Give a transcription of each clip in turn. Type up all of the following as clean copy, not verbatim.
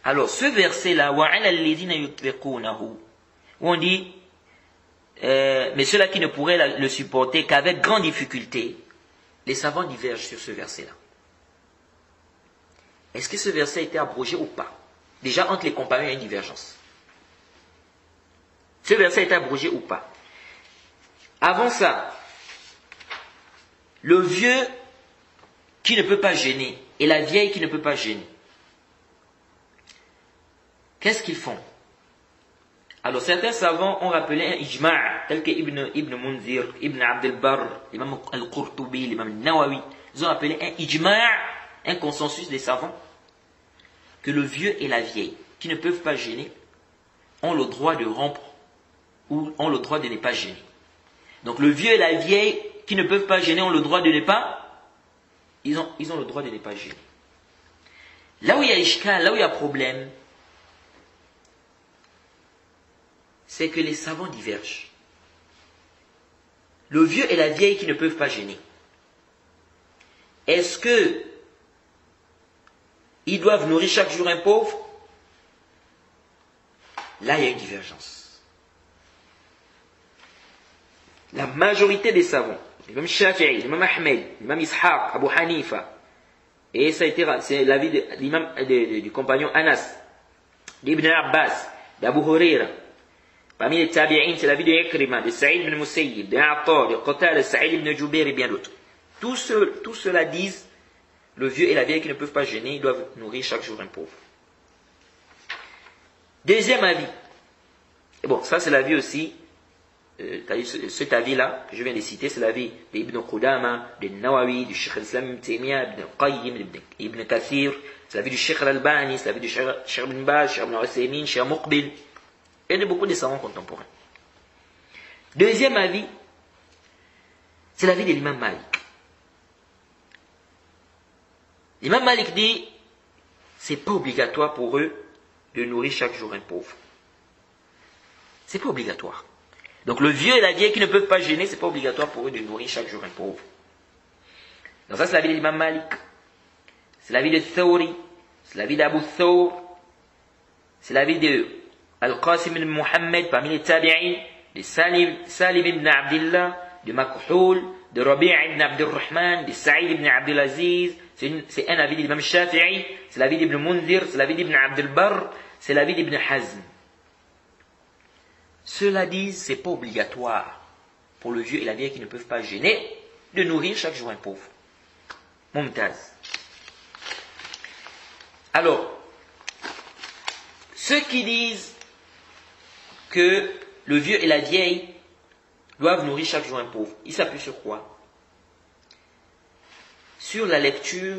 Alors, ce verset-là, وَعَلَى الَّذِينَ يُطْلِقُونَهُ, où on dit, mais ceux-là qui ne pourraient le supporter qu'avec grande difficulté, les savants divergent sur ce verset-là. Est-ce que ce verset a été abrogé ou pas? Déjà, entre les compagnons, il y a une divergence. Ce verset a été abrogé ou pas? Avant ça, le vieux qui ne peut pas gêner et la vieille qui ne peut pas gêner, qu'est-ce qu'ils font? Alors certains savants ont rappelé un ijma' tel que Ibn Munzir, Ibn Abd al-Barr, l'imam al-Qurtubi, l'imam al-Nawawi. Ils ont appelé un ijma', un consensus des savants, que le vieux et la vieille qui ne peuvent pas gêner ont le droit de rompre ou ont le droit de ne pas gêner. Donc le vieux et la vieille qui ne peuvent pas gêner ont le droit de ne pas, ils ont le droit de ne pas gêner. Là où il y a ishkal, là où il y a problème, c'est que les savants divergent. Le vieux et la vieille qui ne peuvent pas gêner. Est-ce que ils doivent nourrir chaque jour un pauvre? Là, il y a une divergence. La majorité des savants, l'imam Shafi'i, l'imam Ahmed, l'imam Ishaq, Abu Hanifa, et ça a été, c'est l'avis de l'imam du compagnon Anas, d'Ibn Abbas, d'Abu Huraira. Parmi les tabi'in, c'est l'avis de Ikrima, de Sa'id ibn Musayyib, de Atta, de Qatada, de Sa'id ibn Jubair et bien d'autres. Tous ceux-là disent, le vieux et la vieille qui ne peuvent pas gêner, ils doivent nourrir chaque jour un pauvre. Deuxième avis. Et bon, ça c'est l'avis aussi, cet avis-là, que je viens de citer, c'est l'avis d'Ibn Qudama, de Nawawi, du Sheikh al-Islam ibn Taymiyyah, Ibn Qayyim, Ibn Kathir, c'est l'avis du Sheikh al-Albani, c'est l'avis du Sheikh ibn Baz, Sheikh ibn Uthaymin, Sheikh Muqbil, et de beaucoup de savants contemporains. Deuxième avis, c'est l'avis de l'imam Malik. L'imam Malik dit, c'est pas obligatoire pour eux de nourrir chaque jour un pauvre. C'est pas obligatoire. Donc le vieux et la vieille qui ne peuvent pas gêner, c'est pas obligatoire pour eux de nourrir chaque jour un pauvre. Donc ça c'est l'avis de l'imam Malik. C'est l'avis de Thawri. C'est l'avis d'Abu Thawr. C'est l'avis de Al-Qasim ibn Muhammad parmi les tabi'in, de Salim ibn Abdillah, de Makhul, de Rabi' ibn Abdurrahman, de Sa'id ibn Abdulaziz. C'est un avis d'Imam Shafi'i, c'est l'avis d'Ibn Munzir, c'est l'avis d'Ibn Abd al-Barr, c'est l'avis d'Ibn Hazm. Ceux-là disent, c'est pas obligatoire pour le vieux et la vieille qui ne peuvent pas gêner de nourrir chaque jour un pauvre. Mumtaz. Alors, ceux qui disent que le vieux et la vieille doivent nourrir chaque jour un pauvre, ils s'appuient sur quoi? Sur la lecture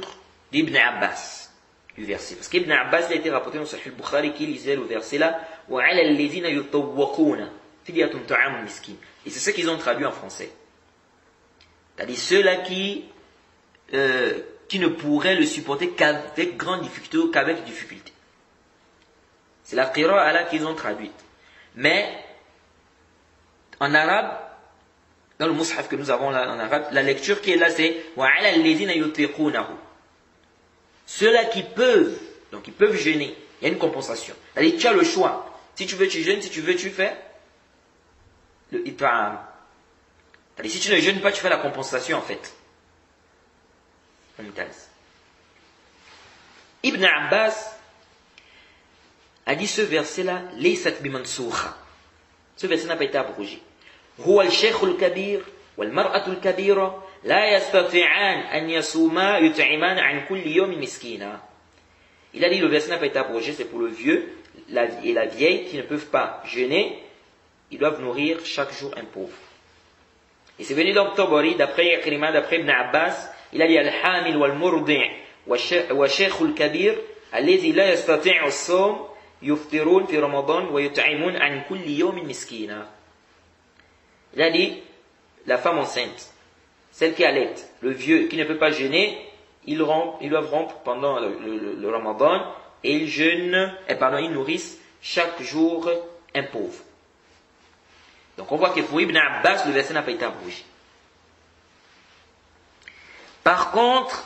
d'Ibn Abbas du verset. Parce qu'Ibn Abbas il a été rapporté dans Sahih al-Bukhari qui lisait le verset là وَعَلَى الَّذِينَ يُطَوَّقُونَ فِدْيَةٌ طَعَامٌ مِسْكِينٌ. Et c'est ce qu'ils ont traduit en français. C'est-à-dire ceux-là qui ne pourraient le supporter qu'avec grande difficulté ou qu'avec difficulté. C'est la qira'a là qu'ils ont traduite. Mais en arabe, dans le mushaf que nous avons là en arabe, la lecture qui est là c'est وَعَلَى الَّذِينَ يُطِيقُونَهُ. Ceux-là qui peuvent, donc ils peuvent jeûner, il y a une compensation. C'est-à-dire tu as le choix. Si tu veux tu jeûnes, si tu veux tu fais le it'am. C'est-à-dire si tu ne jeûnes pas, tu fais la compensation en fait. Ibn Abbas a dit ce verset-là, laysat bimansukha. Ce verset n'a pas été abrogé. هو الشيخ الكبير والمرأة الكبيرة لا يستطيعان أن يصوما يطعمان عن كل يوم مسكينا. Il a dit le verset n'a pas été abrogé, c'est pour le vieux et la vieille qui ne peuvent pas jeûner, ils doivent nourrir chaque jour un pauvre. Et c'est venu dans Tabari, d'après Ikrima, d'après Ibn Abbas, il a dit al-hamil wal-murdi' wa shaykh al-kabir alladhi la yastati'u as-sawm yuftirun fi Ramadan wa yut'imun an kulli yawmin miskina. Il a dit la femme enceinte, celle qui allait, le vieux qui ne peut pas jeûner, ils doivent rompre pendant le Ramadan et ils jeûnent, ils nourrissent chaque jour un pauvre. Donc on voit que pour Ibn Abbas, le verset n'a pas été abrogé. Par contre,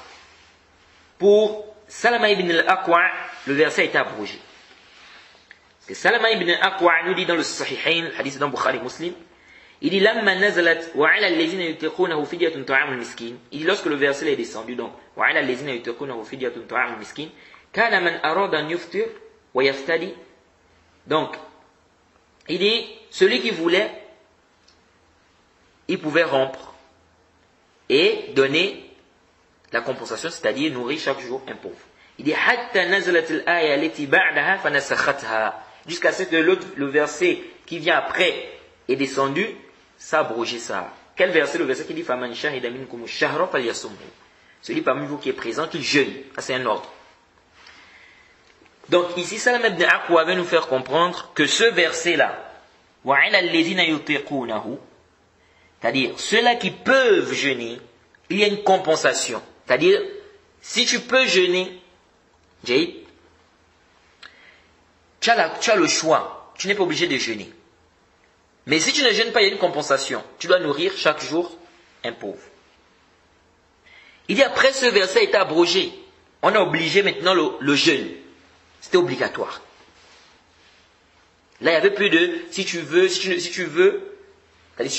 pour Salama ibn al-Aqwa, le verset a été abrogé. Parce que Salama ibn al-Aqwa nous dit dans le Sahihain, le hadith dans Bukhari Muslim, il dit Lamma nazalat wa ala allazina yutiqunahu fidyatun ta'amul miskin. Il dit lorsque le verset est descendu donc wa ala allazina yutiqunahu fidyatun ta'amul miskin, kana man arada an yuftir wa yaftadi. Donc il dit celui qui voulait il pouvait rompre et donner la compensation, c'est-à-dire nourrir chaque jour un pauvre. Il dit hatta nazalat al-aya allati ba'daha fa nasakhatha, jusqu'à ce que le verset qui vient après est descendu, ça a abrogé ça. Quel verset? Le verset qui dit faman shahida minkum ash-shahra falyasumhu. Celui parmi vous qui est présent, qu'il jeûne. Ça c'est un ordre. Donc ici Salam ibn Aqwa va nous faire comprendre que ce verset-là, wa 'ala allazina yutiqunahu, c'est-à-dire ceux-là qui peuvent jeûner, il y a une compensation. C'est-à-dire, si tu peux jeûner, Jay, tu as le choix. Tu n'es pas obligé de jeûner. Mais si tu ne jeûnes pas, il y a une compensation. Tu dois nourrir chaque jour un pauvre. Il dit après ce verset est abrogé. On a obligé maintenant le jeûne. C'était obligatoire. Là, il n'y avait plus de si tu veux, c'est-à-dire si tu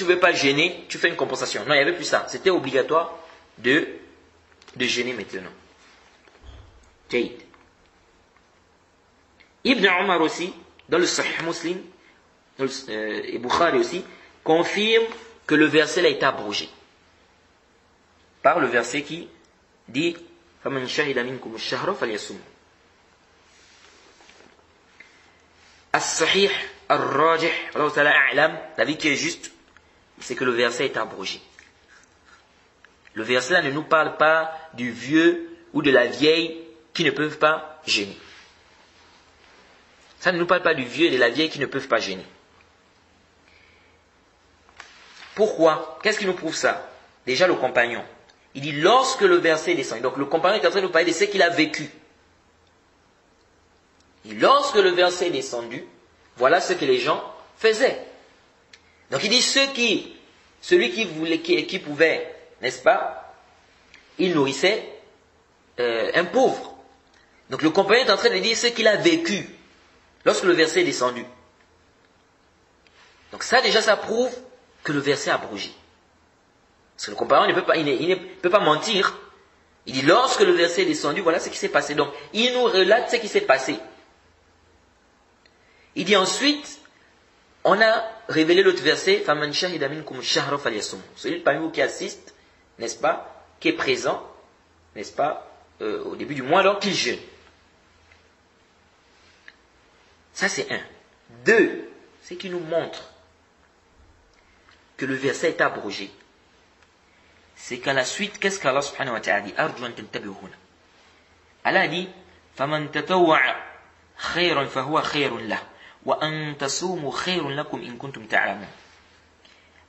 ne veux pas jeûner, tu fais une compensation. Non, il n'y avait plus ça. C'était obligatoire de jeûner maintenant. Jayid. Ibn Omar aussi, dans le Sahih Muslim, et Bukhari aussi, confirme que le verset là est abrogé. Par le verset qui dit فَمَنْ شَهِدَ مِنْكُمُ الشَّهْرَ فَلْيَصُمْهُ. As-Sahih, Ar-Rajih, Allah Ta'ala A'lam, la vie qui est juste, c'est que le verset est abrogé. Le verset là ne nous parle pas du vieux ou de la vieille qui ne peuvent pas jeûner. Ça ne nous parle pas du vieux et de la vieille qui ne peuvent pas jeûner. Pourquoi? Qu'est-ce qui nous prouve ça? Déjà le compagnon. Il dit lorsque le verset descend. Donc le compagnon est en train de nous parler de ce qu'il a vécu. Et lorsque le verset est descendu, voilà ce que les gens faisaient. Donc il dit celui qui pouvait, n'est-ce pas, il nourrissait un pauvre. Donc le compagnon est en train de dire ce qu'il a vécu lorsque le verset est descendu. Donc ça déjà ça prouve que le verset est abrogé. Parce que le compagnon ne peut pas mentir. Il dit lorsque le verset est descendu, voilà ce qui s'est passé. Donc il nous relate ce qui s'est passé. Il dit ensuite, on a révélé l'autre verset, فَمَنْ شَهِدَ مِنْكُمُ الشَّهْرَ فَلْيَصُمْهُ. Celui parmi vous qui assiste, n'est-ce pas, qui est présent, n'est-ce pas, au début du mois, alors qu'il jeûne. Ça c'est un. Deux, c'est qu'il nous montre que le verset est abrogé. C'est qu'à la suite, qu'est-ce qu'Allah subhanahu wa ta'ala dit? أَرْجُوَ أَن تَنْتَبِهُونَ. Allah dit, فَمَنْ تَتَوَّعَ خَيْرًا فَهُوَ خَيْرٌ لَهُ وَأَن تَصُومُوا خَيْرٌ لَكُمْ إِن كُنتُمْ تَعْلَمُونَ.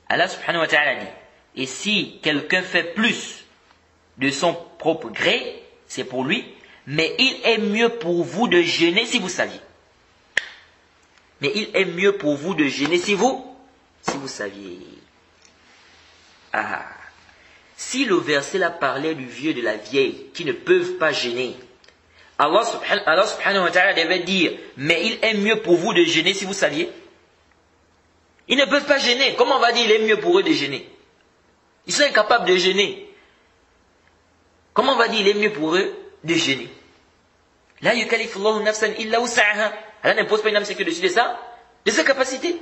Allah subhanahu wa ta'ala dit, et si quelqu'un fait plus de son propre gré, c'est pour lui, mais il est mieux pour vous de jeûner si vous saviez. Mais il est mieux pour vous de jeûner si vous saviez. Ah. Si le verset là parlait du vieux et de la vieille qui ne peuvent pas jeûner, Allah subhanahu wa ta'ala devait dire, mais il est mieux pour vous de jeûner si vous saviez. Ils ne peuvent pas jeûner. Comment on va dire il est mieux pour eux de jeûner? Ils sont incapables de jeûner. Comment on va dire il est mieux pour eux de jeûner? La yukallifullahu nafsan illa wus'aha. Allah n'impose pas une âme c'est que dessus de ça, de sa capacité.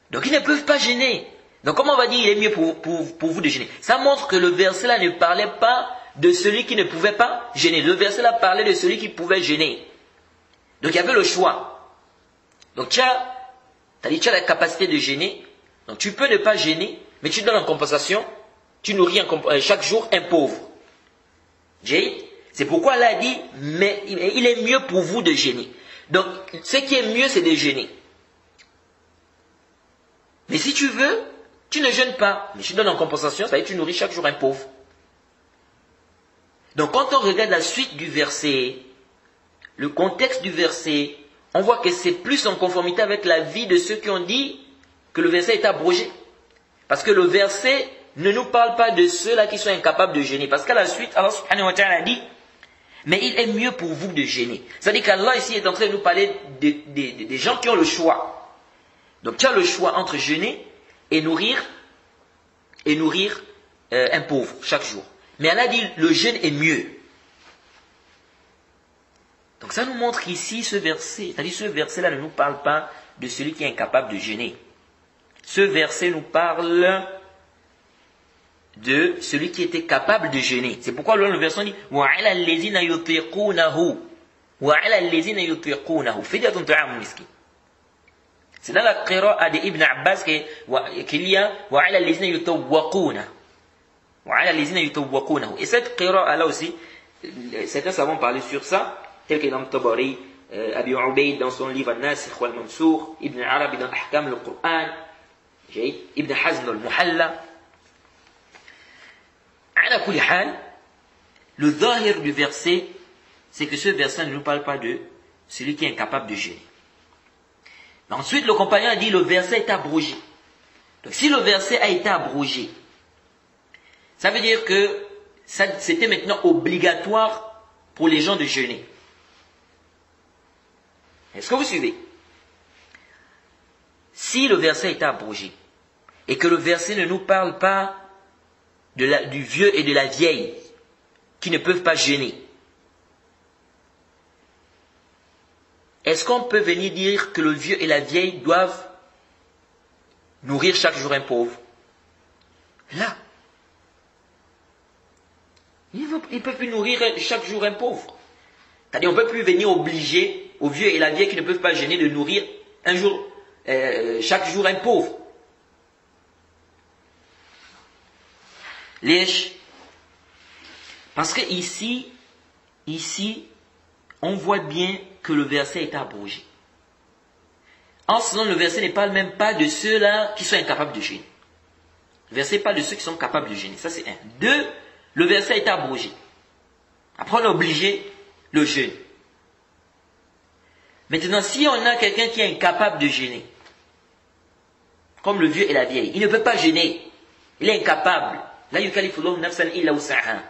Donc ils ne peuvent pas jeûner. Donc comment on va dire il est mieux pour vous de jeûner? Ça montre que le verset là ne parlait pas de celui qui ne pouvait pas jeûner. Le verset là parlait de celui qui pouvait jeûner. Donc il y avait le choix. Donc tu as la capacité de jeûner. Donc tu peux ne pas jeûner, mais tu donnes en compensation, tu nourris chaque jour un pauvre. C'est pourquoi Allah a dit, mais il est mieux pour vous de jeûner. Donc ce qui est mieux c'est de jeûner. Mais si tu veux, tu ne jeûnes pas, mais tu donnes en compensation, ça veut dire que tu nourris chaque jour un pauvre. Donc quand on regarde la suite du verset, le contexte du verset, on voit que c'est plus en conformité avec la vie de ceux qui ont dit que le verset est abrogé. Parce que le verset ne nous parle pas de ceux-là qui sont incapables de jeûner. Parce qu'à la suite, Allah subhanahu wa ta'ala dit, mais il est mieux pour vous de jeûner. C'est-à-dire qu'Allah ici est en train de nous parler des gens qui ont le choix. Donc tu as le choix entre jeûner et nourrir un pauvre chaque jour. Mais Allah dit, le jeûne est mieux. Donc ça nous montre qu'ici, ce verset, c'est-à-dire ce verset-là ne nous parle pas de celui qui est incapable de jeûner. Ce verset nous parle de celui qui était capable de jeûner. C'est pourquoi le verset dit وَعَلَى الَّذِينَ يُطِيقُونَهُ وَعَلَى الَّذِينَ يُطِيقُونَهُ فِدْيَةٌ طَعَامُ مِسْكِينٍ. C'est dans la qira'a d'Ibn Abbas qu'il y a وَعَلَى الَّذِينَ يُطَوَّقُونَهُ وَعَلَى الَّذِينَ يُطَوَّقُونَهُ. Et cette qira'a là aussi, certains savants parlent sur ça, tel qu'Imam Tabari, Abi Ubayd dans son livre Al-Nasikh wal-Mansour, Ibn Arabi dans Ahkam al-Qur'an, Ibn Hazm al-Muhalla. Ala kulli hal, le zahir du verset, c'est que ce verset ne nous parle pas de celui qui est incapable de jeûner. Ensuite, le compagnon a dit le verset est abrogé. Donc, si le verset a été abrogé, ça veut dire que c'était maintenant obligatoire pour les gens de jeûner. Est-ce que vous suivez? Si le verset est abrogé, et que le verset ne nous parle pas du vieux et de la vieille, qui ne peuvent pas jeûner, est-ce qu'on peut venir dire que le vieux et la vieille doivent nourrir chaque jour un pauvre? Là. Ils ne peuvent plus nourrir chaque jour un pauvre. C'est-à-dire, on ne peut plus venir obliger aux vieux et la vieille qui ne peuvent pas jeûner de nourrir chaque jour un pauvre. Parce que ici, on voit bien que le verset est abrogé. En ce moment, le verset ne parle même pas de ceux-là qui sont incapables de jeûner. Le verset parle de ceux qui sont capables de jeûner. Ça, c'est un. Deux, le verset est abrogé. Après, on a obligé le jeûne. Maintenant, si on a quelqu'un qui est incapable de jeûner, comme le vieux et la vieille, il ne peut pas jeûner. Il est incapable. La yukallifullahu nafsan illa wus'aha.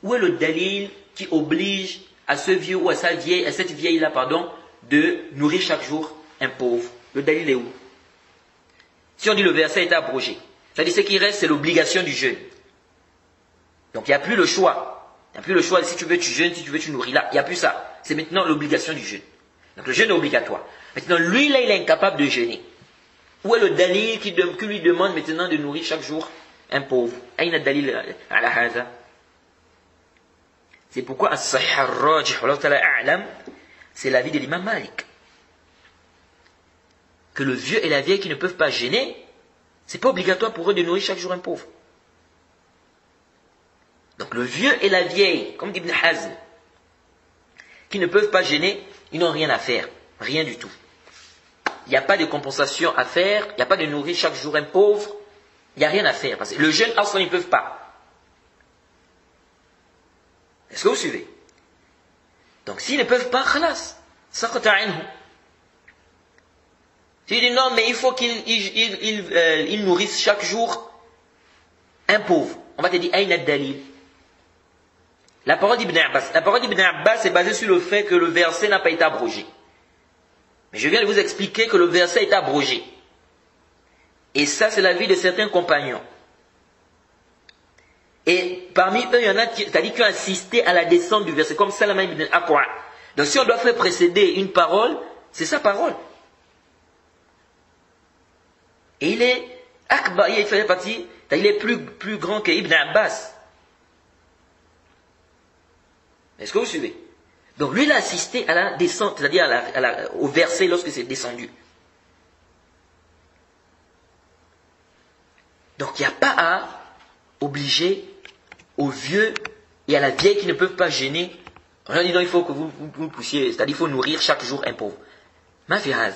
Où est le dalil qui oblige à ce vieux ou à cette vieille-là, de nourrir chaque jour un pauvre? Le dalil est où? Si on dit le verset est abrogé, c'est-à-dire ce qui reste, c'est l'obligation du jeûne. Donc il n'y a plus le choix. Il n'y a plus le choix, si tu veux tu jeûnes, si tu veux tu nourris. Là, il n'y a plus ça. C'est maintenant l'obligation du jeûne. Donc le jeûne est obligatoire. Maintenant, lui, là, il est incapable de jeûner. Où est le dalil qui lui demande maintenant de nourrir chaque jour un pauvre? Aïna dalil ala hadha. C'est pourquoi as-sahih ar-rajih wallahu ta'ala a'lam, c'est l'avis de l'imam Malik. Que le vieux et la vieille qui ne peuvent pas jeûner, c'est pas obligatoire pour eux de nourrir chaque jour un pauvre. Donc le vieux et la vieille, comme dit Ibn Hazm, qui ne peuvent pas jeûner, ils n'ont rien à faire. Rien du tout. Il n'y a pas de compensation à faire, il n'y a pas de nourrir chaque jour un pauvre, il n'y a rien à faire. Parce que le jeûne, ils ne peuvent pas. Est-ce que vous suivez? Donc s'ils ne peuvent pas, khalas, saqata anhu. Tu dis non, mais il faut qu'ils nourrissent chaque jour un pauvre. On va te dire, aïna dalil. La parole d'Ibn Abbas. La parole d'Ibn Abbas est basée sur le fait que le verset n'a pas été abrogé. Mais je viens de vous expliquer que le verset est abrogé. Et ça, c'est l'avis de certains compagnons. Et parmi eux, il y en a qui ont insisté à la descente du verset, comme Salama ibn al-Aqwa. Donc si on doit faire précéder une parole, c'est sa parole. Et il est akbar, il fait partie, il est plus grand que Ibn Abbas. Est-ce que vous suivez? Donc lui, il a assisté à la descente, c'est-à-dire au verset lorsque c'est descendu. Donc il n'y a pas à obliger aux vieux et à la vieille qui ne peuvent pas jeûner. On leur dit non, il faut que vous poussiez, c'est-à-dire il faut nourrir chaque jour un pauvre. Ma fiaz.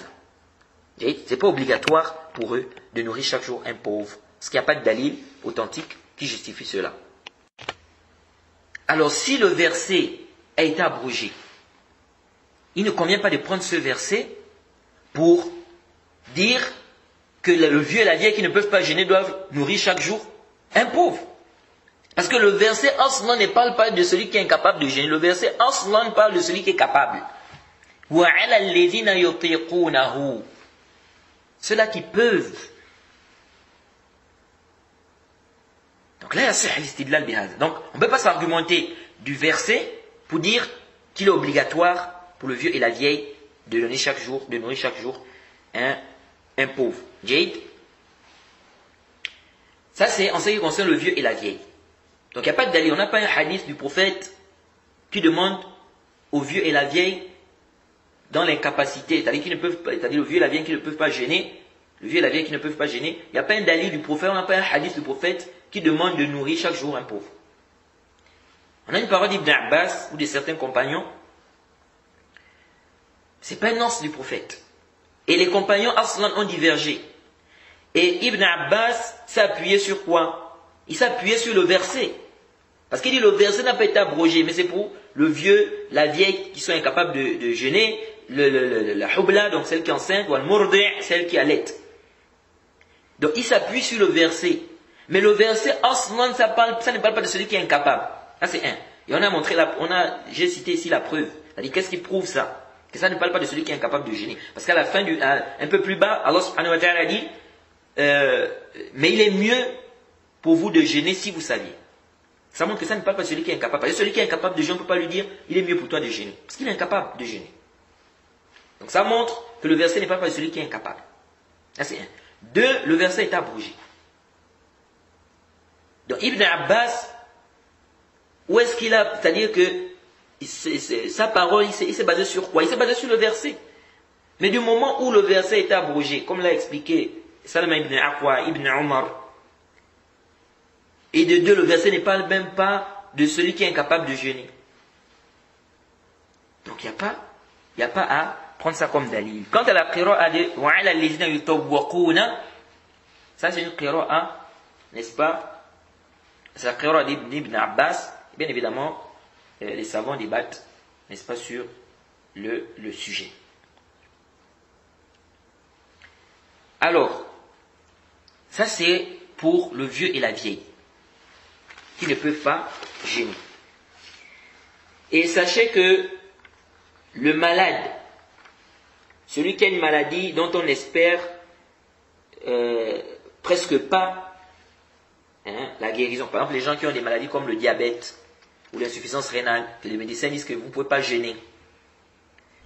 C'est pas obligatoire pour eux de nourrir chaque jour un pauvre. Parce qu'il n'y a pas de dalil authentique qui justifie cela. Alors si le verset a été abrogé, il ne convient pas de prendre ce verset pour dire que le vieux et la vieille qui ne peuvent pas jeûner doivent nourrir chaque jour un pauvre. Parce que le verset Aslan ne parle pas de celui qui est incapable de jeûner. Le verset Aslan parle de celui qui est capable. Ceux-là qui peuvent. Donc là, donc on ne peut pas s'argumenter du verset pour dire qu'il est obligatoire pour le vieux et la vieille de donner chaque jour, de nourrir chaque jour un pauvre. Jade. Ça c'est en ce qui concerne le vieux et la vieille. Donc il n'y a pas de dalil, on n'a pas un hadith du prophète qui demande aux vieux et la vieille dans l'incapacité, c'est-à-dire le vieux et la vieille qui ne peuvent pas gêner, le vieux et la vieille qui ne peuvent pas gêner, il n'y a pas un dalil du prophète, on n'a pas un hadith du prophète qui demande de nourrir chaque jour un pauvre. On a une parole d'Ibn Abbas ou de certains compagnons, c'est pas un nom du prophète. Et les compagnons Aslan ont divergé. Et Ibn Abbas s'est appuyé sur quoi? Il s'est appuyé sur le verset. Parce qu'il dit le verset n'a pas été abrogé, mais c'est pour le vieux, la vieille qui sont incapables de jeûner, la hubla, donc celle qui est enceinte, ou al-murdi', celle qui allait. Donc il s'appuie sur le verset. Mais le verset Aslan, ça ne parle pas de celui qui est incapable. Ça c'est un. Et on a montré, j'ai cité ici la preuve. C'est-à-dire qu'est-ce qui prouve ça? Que ça ne parle pas de celui qui est incapable de jeûner. Parce qu'à la fin, un peu plus bas, Allah subhanahu wa ta'ala dit mais il est mieux pour vous de jeûner si vous saviez. Ça montre que ça ne parle pas de celui qui est incapable. Parce que celui qui est incapable de jeûner, on ne peut pas lui dire il est mieux pour toi de jeûner. Parce qu'il est incapable de jeûner. Donc ça montre que le verset ne parle pas de celui qui est incapable. Ça c'est un. Deux, le verset est abrogé. Donc Ibn Abbas, où est-ce qu'il a, c'est-à-dire que sa parole, il s'est basé sur quoi? Il s'est basé sur le verset. Mais du moment où le verset est abrogé, comme l'a expliqué Salama ibn Aqwa, ibn Omar, et de deux, le verset ne parle même pas de celui qui est incapable de jeûner. Donc il n'y a pas à prendre ça comme dalil. Quant à la qira'a de wa'ala alladhina yutawwaquna, ça c'est une qira'a, n'est-ce pas? C'est la qira'a d'Ibn Abbas. Bien évidemment, les savants débattent, n'est-ce pas, sur le sujet. Alors, ça c'est pour le vieux et la vieille, qui ne peuvent pas jeûner. Et sachez que le malade, celui qui a une maladie dont on espère presque pas la guérison, par exemple les gens qui ont des maladies comme le diabète ou l'insuffisance rénale, que les médecins disent que vous ne pouvez pas jeûner.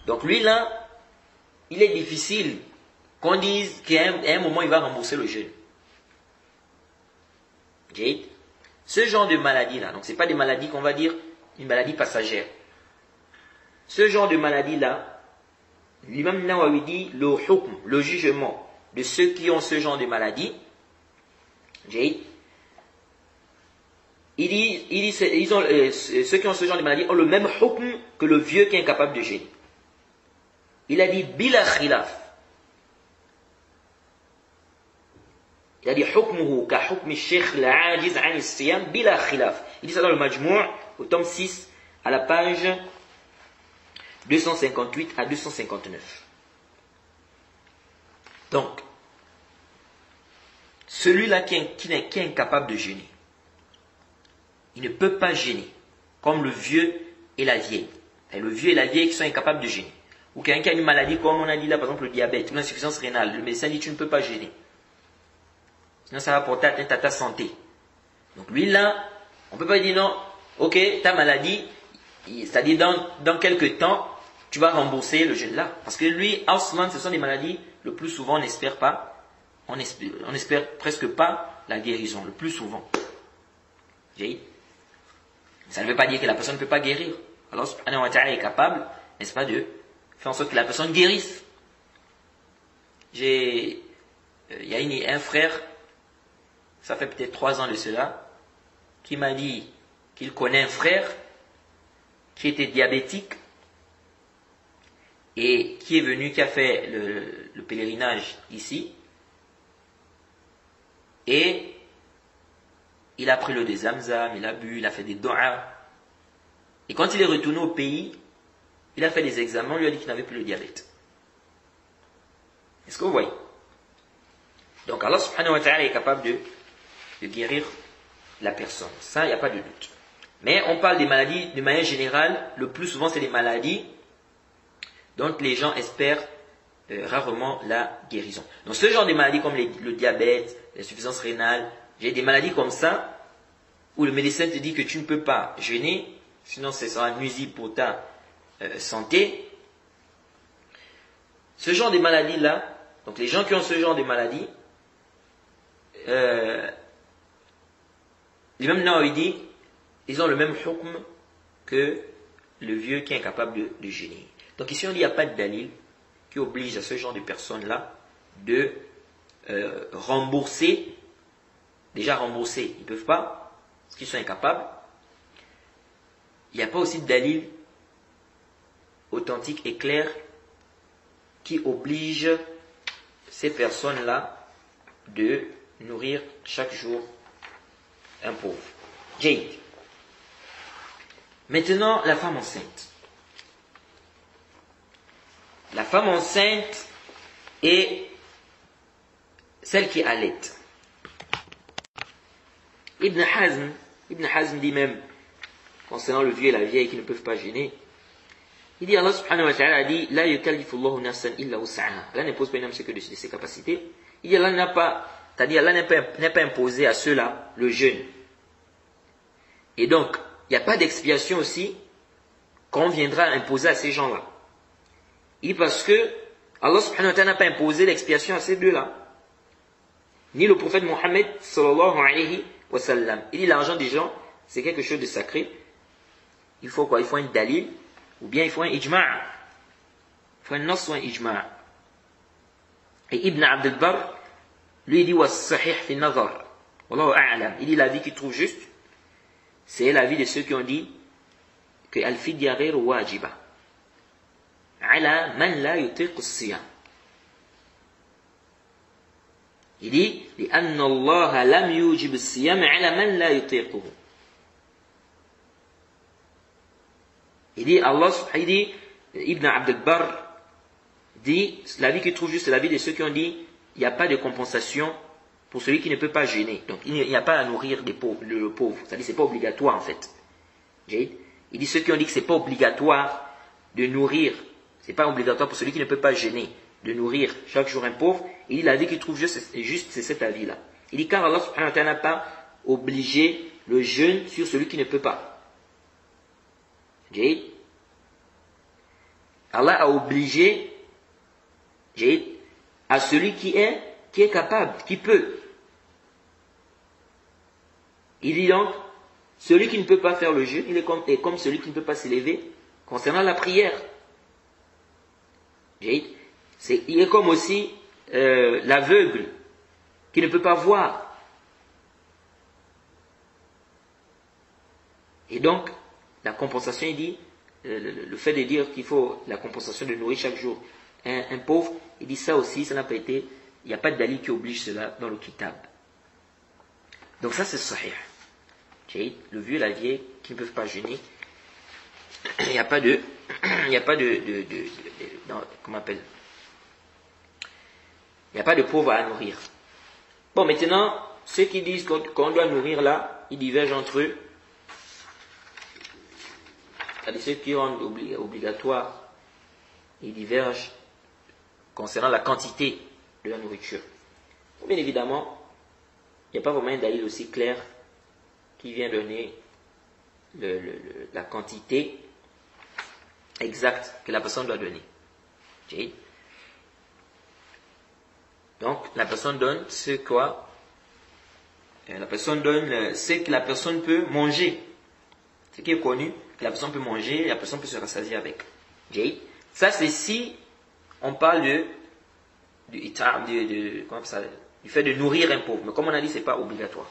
Donc lui là, il est difficile qu'on dise qu'à un moment il va rembourser le jeûne. Okay? Ce genre de maladie là, donc ce n'est pas des maladies qu'on va dire une maladie passagère. Ce genre de maladie là, l'imam Nawawi dit le hukm, le jugement de ceux qui ont ce genre de maladie, il dit ceux qui ont ce genre de maladie ont le même hukm que le vieux qui est incapable de jeûner. Il a dit bila khilaf. Il a dit hukmuhu ka hukmi shaykh al-ajiz an as-siyam bila khilaf. Il dit ça dans le Majmou' au tome 6 à la page 258 à 259. Donc, celui-là qui est incapable de jeûner, il ne peut pas jeûner, comme le vieux et la vieille. Et le vieux et la vieille qui sont incapables de jeûner. Ou quelqu'un qui a une maladie, comme on a dit là, par exemple le diabète, ou l'insuffisance rénale, le médecin dit tu ne peux pas jeûner. Sinon ça va porter atteinte à ta santé. Donc lui là, on ne peut pas dire non, ok, ta maladie, c'est-à-dire dans quelques temps, tu vas rembourser le jeûne là. Parce que lui, Ausman, ce sont des maladies, le plus souvent on n'espère pas, on espère presque pas la guérison, le plus souvent. Ça ne veut pas dire que la personne ne peut pas guérir. Alors, subhanahu wa ta'ala est capable, n'est-ce pas, de faire en sorte que la personne guérisse. Il y a un frère, ça fait peut-être 3 ans de cela, qui m'a dit qu'il connaît un frère qui était diabétique et qui est venu, qui a fait le pèlerinage ici, et il a pris l'eau de Zamzam, il a bu, il a fait des doigts. Et quand il est retourné au pays, il a fait des examens, on lui a dit qu'il n'avait plus le diabète. Est-ce que vous voyez? Donc Allah subhanahu wa ta'ala est capable de guérir la personne. Ça, il n'y a pas de doute. Mais on parle des maladies de manière générale. Le plus souvent, c'est des maladies dont les gens espèrent rarement la guérison. Donc ce genre de maladies comme le diabète, l'insuffisance rénale, j'ai des maladies comme ça où le médecin te dit que tu ne peux pas jeûner, sinon ce sera nuisible pour ta santé. Ce genre de maladies-là, donc les gens qui ont ce genre de maladies, l'imam Nawawi dit, ils ont le même hukm que le vieux qui est incapable de jeûner. Donc ici on dit qu'il n'y a pas de dalil qui oblige à ce genre de personnes-là de rembourser. Déjà rembourser, ils ne peuvent pas, parce qu'ils sont incapables. Il n'y a pas aussi de dalil authentique et clair qui oblige ces personnes-là de nourrir chaque jour un pauvre. Jade. Maintenant, la femme enceinte. La femme enceinte est celle qui allait. Ibn Hazm dit même, concernant le vieux et la vieille qui ne peuvent pas jeûner, il dit, Allah subhanahu wa ta'ala a dit, La yukallifullahu nafsan illa wus'aha. Allah n'impose pas une âme ce que de ses capacités. Il dit, Allah n'a pas imposé à ceux-là le jeûne. Et donc, il n'y a pas d'expiation aussi qu'on viendra imposer à ces gens-là. Il dit parce que Allah subhanahu wa ta'ala n'a pas imposé l'expiation à ces deux-là. Ni le prophète Mohammed sallallahu alayhi wa sallam. Il dit l'argent des gens, c'est quelque chose de sacré. Il faut quoi? Il faut un dalil, ou bien il faut un ijma'. Il faut un nas ou un ijma'. Et Ibn Abd al-Barr, lui il dit wa sahih fi nazar. Wallahu a'lam. Il dit la vie qu'il trouve juste, c'est la vie de ceux qui ont dit que al-fidya ghayr wajiba. Ala man la yutiq as-siyam. Il dit لأن الله لم يوجب الصيام على من لا يطيقه. Il dit Ibn Abd al-Barr dit la vie qu'il trouve juste c'est la vie de ceux qui ont dit il n'y a pas de compensation pour celui qui ne peut pas jeûner. Donc il n'y a pas à nourrir le pauvre. C'est-à-dire c'est pas obligatoire en fait. Il dit ceux qui ont dit que c'est pas obligatoire de nourrir, c'est pas obligatoire pour celui qui ne peut pas jeûner de nourrir chaque jour un pauvre. Il dit la vie qu'il trouve juste c'est cet avis-là. Il dit car Allah subhanahu wa ta'ala n'a pas obligé le jeûne sur celui qui ne peut pas. Allah a obligé à celui qui est capable, qui peut. Il dit donc, celui qui ne peut pas faire le jeûne, il est comme celui qui ne peut pas s'élever concernant la prière. Il est comme aussi l'aveugle qui ne peut pas voir. Et donc, la compensation, il dit, le fait de dire qu'il faut la compensation de nourrir chaque jour un pauvre, il dit ça aussi, ça n'a pas été, il n'y a pas de dalil qui oblige cela dans le kitab. Donc ça c'est sahih. Le vieux et la vieille qui ne peuvent pas jeûner, il n'y a pas de comment on appelle, il n'y a pas de pauvres à nourrir. Bon, maintenant, ceux qui disent qu'on doit nourrir là, ils divergent entre eux. C'est-à-dire ceux qui rendent obligatoire, ils divergent concernant la quantité de la nourriture. Bien évidemment, il n'y a pas vraiment un dalil aussi clair qui vient donner la quantité exacte que la personne doit donner. Donc, la personne donne ce quoi? La personne donne ce que la personne peut manger. Ce qui est connu, que la personne peut manger, la personne peut se rassasier avec. Ça, c'est si on parle du fait de nourrir un pauvre. Mais comme on a dit, ce n'est pas obligatoire.